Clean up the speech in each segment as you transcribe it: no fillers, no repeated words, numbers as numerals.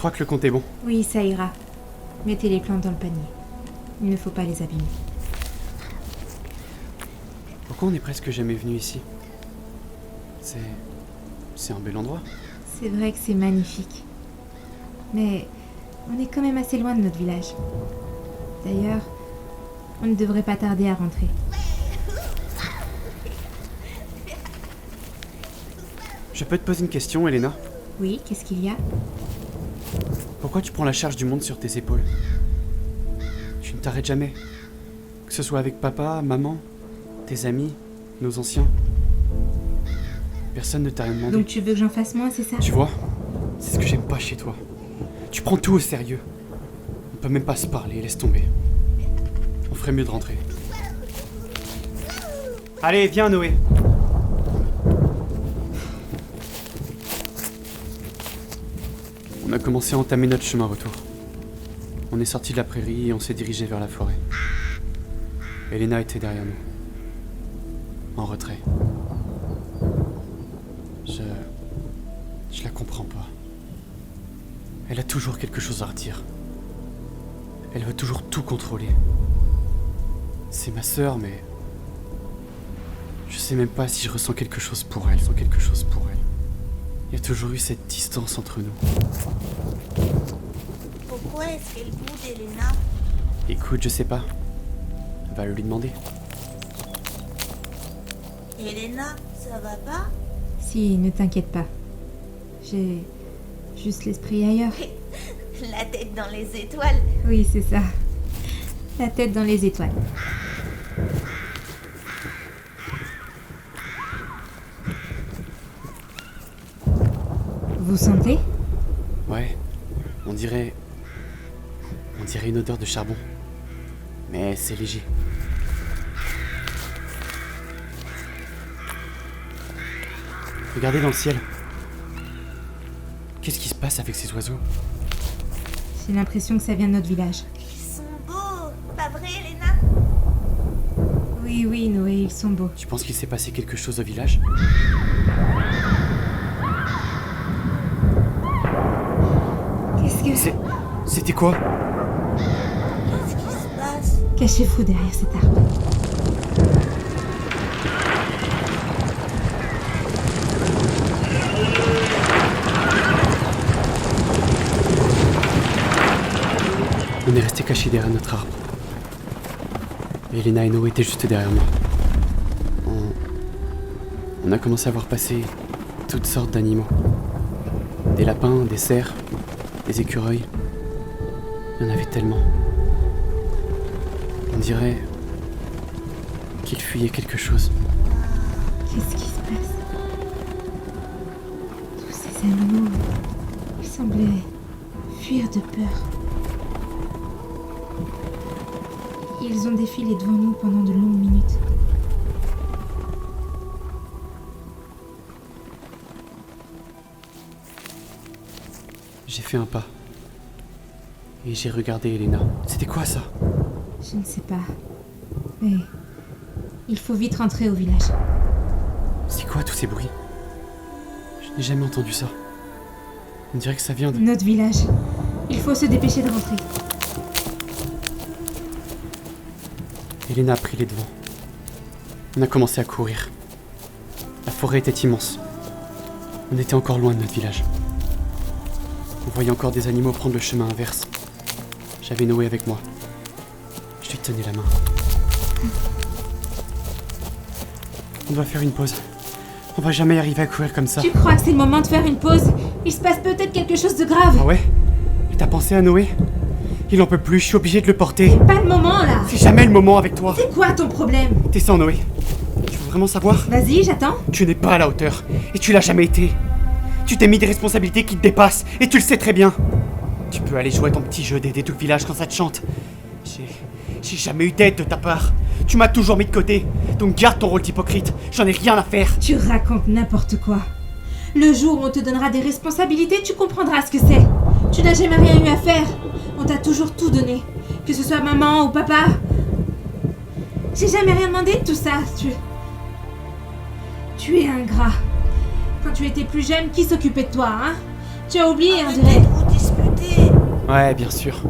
crois que le compte est bon. Oui, ça ira. Mettez les plantes dans le panier. Il ne faut pas les abîmer. Pourquoi on n'est presque jamais venu ici? C'est un bel endroit. C'est vrai que c'est magnifique. Mais on est quand même assez loin de notre village. D'ailleurs, on ne devrait pas tarder à rentrer. Je peux te poser une question, Elena? Oui, qu'est-ce qu'il y a? Pourquoi tu prends la charge du monde sur tes épaules? Tu ne t'arrêtes jamais. Que ce soit avec papa, maman, tes amis, nos anciens. Personne ne t'a rien demandé. Donc tu veux que j'en fasse moins, c'est ça? Tu vois, c'est ce que j'aime pas chez toi. Tu prends tout au sérieux. On peut même pas se parler, laisse tomber. On ferait mieux de rentrer. Allez, viens Noé. On a commencé à entamer notre chemin retour. On est sorti de la prairie et on s'est dirigé vers la forêt. Elena était derrière nous. En retrait. Je la comprends pas. Elle a toujours quelque chose à redire. Elle veut toujours tout contrôler. C'est ma sœur, mais... je sais même pas si je ressens quelque chose pour elle, sans quelque chose pour elle. Il y a toujours eu cette distance entre nous. Pourquoi est-ce qu'elle boude, Elena? Écoute, je sais pas. Va lui demander. Elena, ça va pas? Si, ne t'inquiète pas. J'ai juste l'esprit ailleurs. La tête dans les étoiles. Oui, c'est ça. La tête dans les étoiles. Vous sentez? Ouais, on dirait une odeur de charbon. Mais c'est léger. Regardez dans le ciel. Qu'est-ce qui se passe avec ces oiseaux? J'ai l'impression que ça vient de notre village. Ils sont beaux. Pas vrai, Elena? Oui, oui, Noé, ils sont beaux. Tu penses qu'il s'est passé quelque chose au village? Qu'est-ce que... C'était quoi? Qu'est-ce qui se passe? Cachez-vous derrière cet arbre. On est resté cachés derrière notre arbre. Elena et Noé étaient juste derrière moi. On a commencé à voir passer toutes sortes d'animaux. Des lapins, des cerfs, des écureuils. Il y en avait tellement. On dirait qu'ils fuyaient quelque chose. Qu'est-ce qui se passe? Tous ces animaux, ils semblaient fuir de peur. Ils ont défilé devant nous pendant de longues minutes. J'ai fait un pas. Et j'ai regardé Elena. C'était quoi ça? Je ne sais pas. Mais il faut vite rentrer au village. C'est quoi tous ces bruits? Je n'ai jamais entendu ça. On dirait que ça vient de... Notre village. Il faut se dépêcher de rentrer. Elena a pris les devants. On a commencé à courir. La forêt était immense. On était encore loin de notre village. On voyait encore des animaux prendre le chemin inverse. J'avais Noé avec moi. Je lui tenais la main. On doit faire une pause. On va jamais arriver à courir comme ça. Tu crois que c'est le moment de faire une pause? Il se passe peut-être quelque chose de grave. Ah ouais? Et t'as pensé à Noé? Il en peut plus, je suis obligé de le porter. Pas le moment là. C'est jamais le moment avec toi. C'est quoi ton problème? T'es sans Noé. Tu veux vraiment savoir? Vas-y, j'attends. Tu n'es pas à la hauteur. Et tu l'as jamais été. Tu t'es mis des responsabilités qui te dépassent. Et tu le sais très bien. Tu peux aller jouer à ton petit jeu d'aider tout le village quand ça te chante. J'ai jamais eu d'aide de ta part. Tu m'as toujours mis de côté. Donc garde ton rôle d'hypocrite. J'en ai rien à faire. Tu racontes n'importe quoi. Le jour où on te donnera des responsabilités, tu comprendras ce que c'est. Tu n'as jamais rien eu à faire. On t'a toujours tout donné. Que ce soit maman ou papa. J'ai jamais rien demandé de tout ça. Tu es ingrat. Quand tu étais plus jeune, qui s'occupait de toi, hein? Tu as oublié, on dirait. Arrêtez de vous disputer. m'aider. Ouais, bien sûr.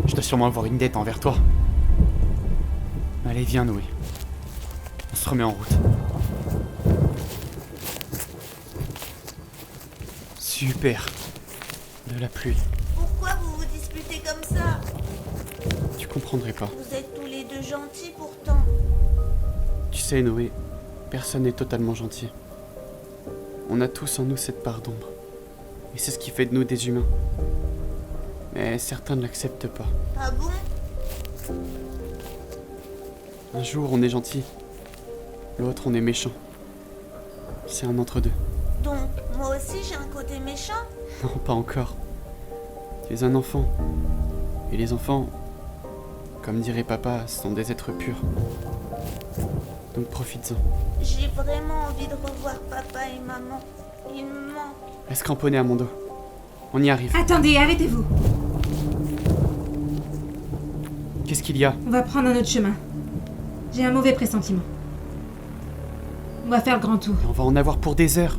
Je dois sûrement avoir une dette envers toi. Allez, viens, Noé. On se remet en route. Super. De la pluie. Pourquoi vous vous disputez comme ça? Tu comprendrais pas. Vous êtes tous les deux gentils pourtant. Tu sais, Noé, personne n'est totalement gentil. On a tous en nous cette part d'ombre. Et c'est ce qui fait de nous des humains. Mais certains ne l'acceptent pas. Ah bon? Un jour, on est gentil. L'autre, on est méchant. C'est un entre-deux. Donc, moi aussi j'ai un côté méchant? Non, pas encore. Tu es un enfant. Et les enfants, comme dirait papa, sont des êtres purs. Donc profites-en. J'ai vraiment envie de revoir papa et maman. Ils me manquent. Reste cramponné à mon dos. On y arrive. Attendez, arrêtez-vous. Qu'est-ce qu'il y a? On va prendre un autre chemin. J'ai un mauvais pressentiment. On va faire le grand tour. On va en avoir pour des heures.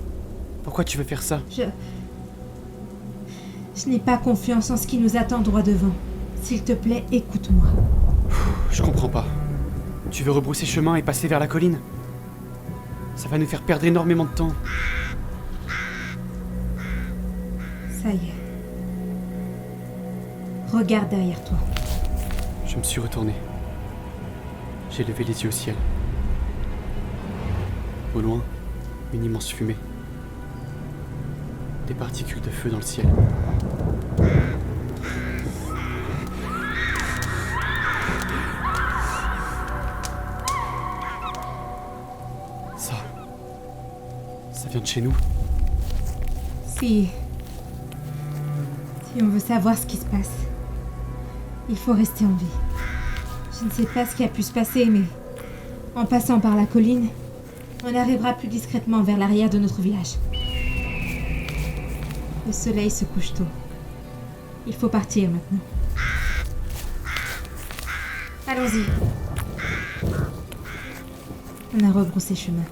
Pourquoi tu veux faire ça? Je n'ai pas confiance en ce qui nous attend droit devant. S'il te plaît, écoute-moi. Je comprends pas. Tu veux rebrousser chemin et passer vers la colline? Ça va nous faire perdre énormément de temps. Ça y est. Regarde derrière toi. Je me suis retourné. J'ai levé les yeux au ciel. Au loin, une immense fumée. Des particules de feu dans le ciel. Ça vient de chez nous. Si on veut savoir ce qui se passe, il faut rester en vie. Je ne sais pas ce qui a pu se passer, mais en passant par la colline, on arrivera plus discrètement vers l'arrière de notre village. Le soleil se couche tôt. Il faut partir maintenant. Allons-y. On a rebroussé chemin.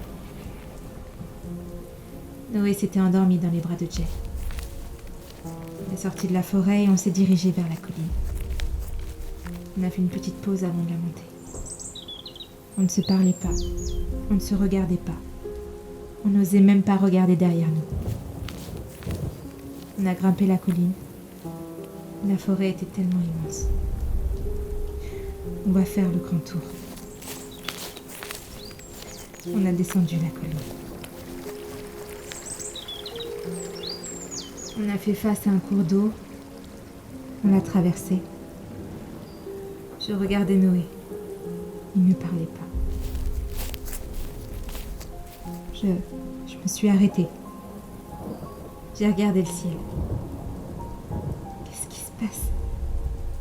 Noé s'était endormi dans les bras de Jay. On est sorti de la forêt et on s'est dirigé vers la colline. On a fait une petite pause avant de la monter. On ne se parlait pas. On ne se regardait pas. On n'osait même pas regarder derrière nous. On a grimpé la colline. La forêt était tellement immense. On va faire le grand tour. On a descendu la colline. On a fait face à un cours d'eau. On l'a traversé. Je regardais Noé. Il ne parlait pas. Je me suis arrêtée. J'ai regardé le ciel. Qu'est-ce qui se passe?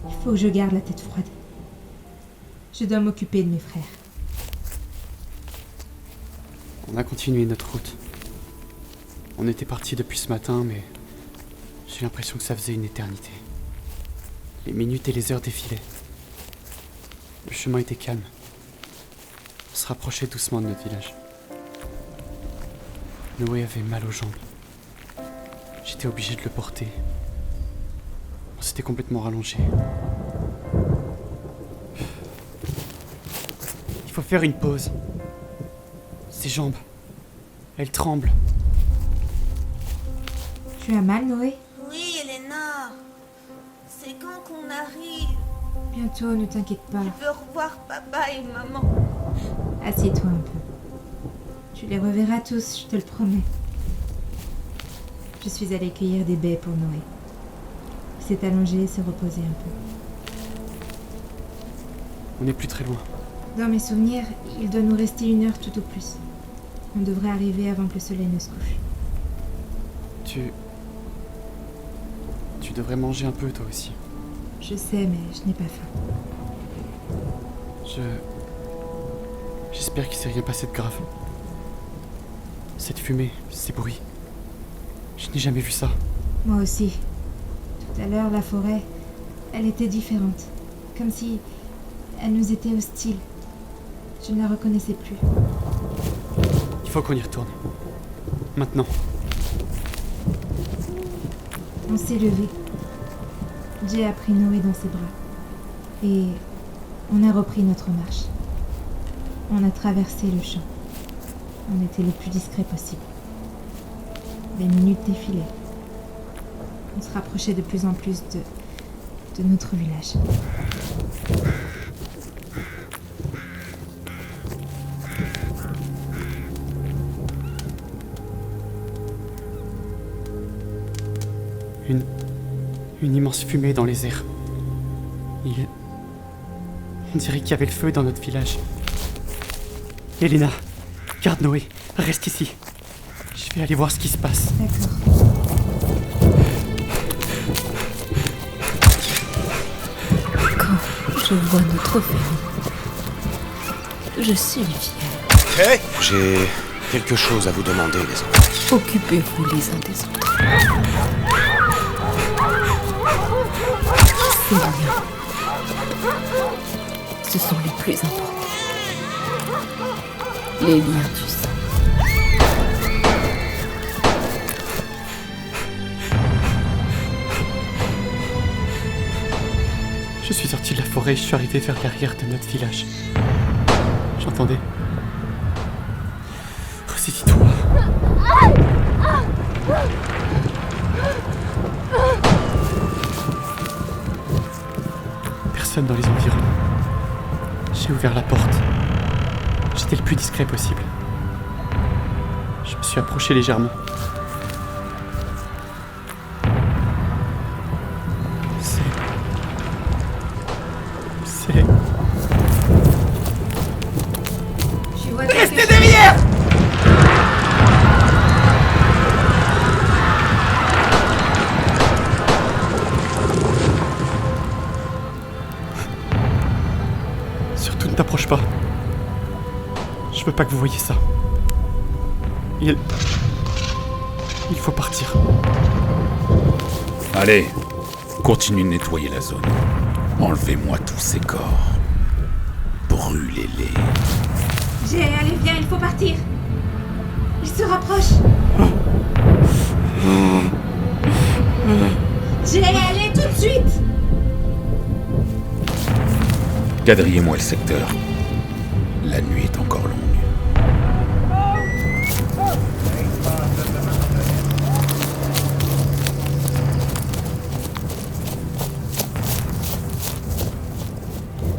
Il faut que je garde la tête froide. Je dois m'occuper de mes frères. On a continué notre route. On était partis depuis ce matin, mais j'ai l'impression que ça faisait une éternité. Les minutes et les heures défilaient. Le chemin était calme. On se rapprochait doucement de notre village. Noé avait mal aux jambes. J'étais obligé de le porter. On s'était complètement rallongé. Il faut faire une pause. Ses jambes, elles tremblent. Tu as mal, Noé? Oui, Elena. C'est quand qu'on arrive? Bientôt, ne t'inquiète pas. Je veux revoir papa et maman. Assieds-toi un peu. Tu les reverras tous, je te le promets. Je suis allée cueillir des baies pour Noé. Il s'est allongé et s'est reposé un peu. On n'est plus très loin. Dans mes souvenirs, il doit nous rester 1 heure tout au plus. On devrait arriver avant que le soleil ne se couche. Tu devrais manger un peu toi aussi. Je sais, mais je n'ai pas faim. J'espère qu'il s'est rien passé de grave. Cette fumée, ces bruits. Je n'ai jamais vu ça. Moi aussi. Tout à l'heure, la forêt, elle était différente. Comme si elle nous était hostile. Je ne la reconnaissais plus. Il faut qu'on y retourne. Maintenant. On s'est levé. Jay a pris Noé dans ses bras. Et on a repris notre marche. On a traversé le champ. On était le plus discret possible. Les minutes défilaient. On se rapprochait de plus en plus de notre village. Une immense fumée dans les airs. On dirait qu'il y avait le feu dans notre village. Elena, garde Noé, reste ici. Je vais aller voir ce qui se passe. D'accord. Quand je vois notre famille, je suis fière. Hey, j'ai quelque chose à vous demander, les enfants. Occupez-vous les uns des autres. Ces liens, ce sont les plus importants. Les liens du sang. Je suis sorti de la forêt et je suis arrivé vers l'arrière de notre village. J'entendais... Ressaisis-toi. Personne dans les environs. J'ai ouvert la porte. J'étais le plus discret possible. Je me suis approché légèrement. C'est... Tu vois Restez derrière! Surtout ne t'approche pas. Je veux pas que vous voyiez ça. Il faut partir. Allez, continuez de nettoyer la zone. Enlevez-moi tous ces corps. Brûlez-les. Jay, allez, viens, il faut partir. Il se rapproche. Jay, allez, tout de suite. Quadrillez-moi le secteur. La nuit est encore longue.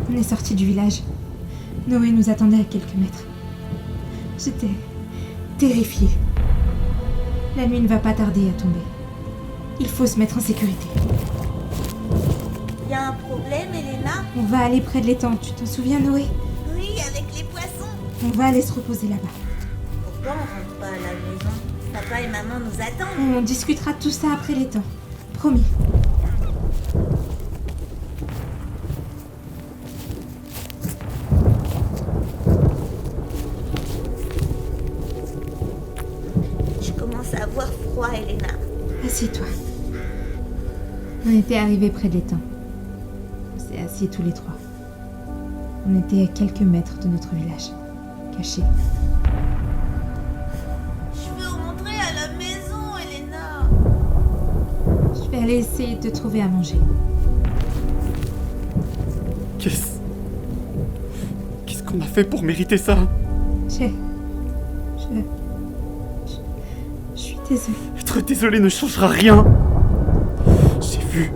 On est sortis du village. Noé nous attendait à quelques mètres. J'étais terrifiée. La nuit ne va pas tarder à tomber. Il faut se mettre en sécurité. Y a un problème, Elena? On va aller près de l'étang. Tu t'en souviens, Noé? Oui, avec les poissons. On va aller se reposer là-bas. Pourquoi on rentre pas à la maison? Papa et maman nous attendent. On discutera de tout ça après l'étang. Promis. Je commence à avoir froid, Elena. Assieds-toi. On était arrivés près de l'étang. On s'est assis tous les trois. On était à quelques mètres de notre village, cachés. Je veux rentrer à la maison, Elena. Je vais aller essayer de te trouver à manger. Qu'est-ce qu'on a fait pour mériter ça? Je suis désolée. Être désolé ne changera rien. J'ai vu.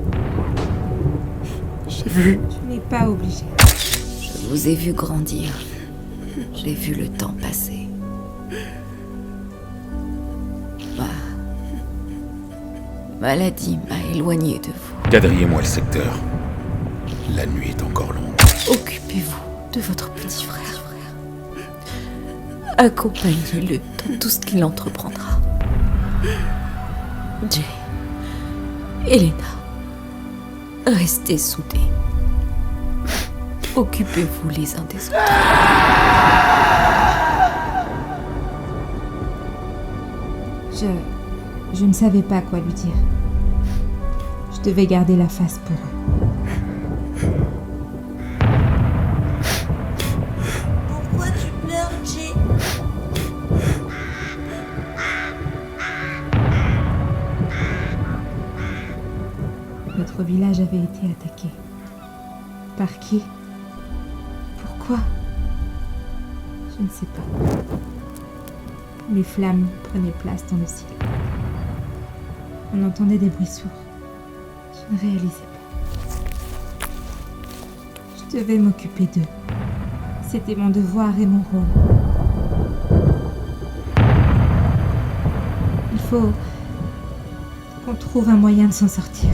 Tu n'es pas obligé. Je vous ai vu grandir. J'ai vu le temps passer. Ma maladie m'a éloigné de vous. Quadrillez-moi le secteur. La nuit est encore longue. Occupez-vous de votre petit frère. Accompagnez-le dans tout ce qu'il entreprendra. Jay, Elena, restez soudés. Occupez-vous les uns des autres. Je ne savais pas quoi lui dire. Je devais garder la face pour eux. Pourquoi tu pleures, Jay? Notre village avait été attaqué. Par qui? Pourquoi? Je ne sais pas. Les flammes prenaient place dans le ciel. On entendait des bruits sourds. Je ne réalisais pas. Je devais m'occuper d'eux. C'était mon devoir et mon rôle. Il faut qu'on trouve un moyen de s'en sortir.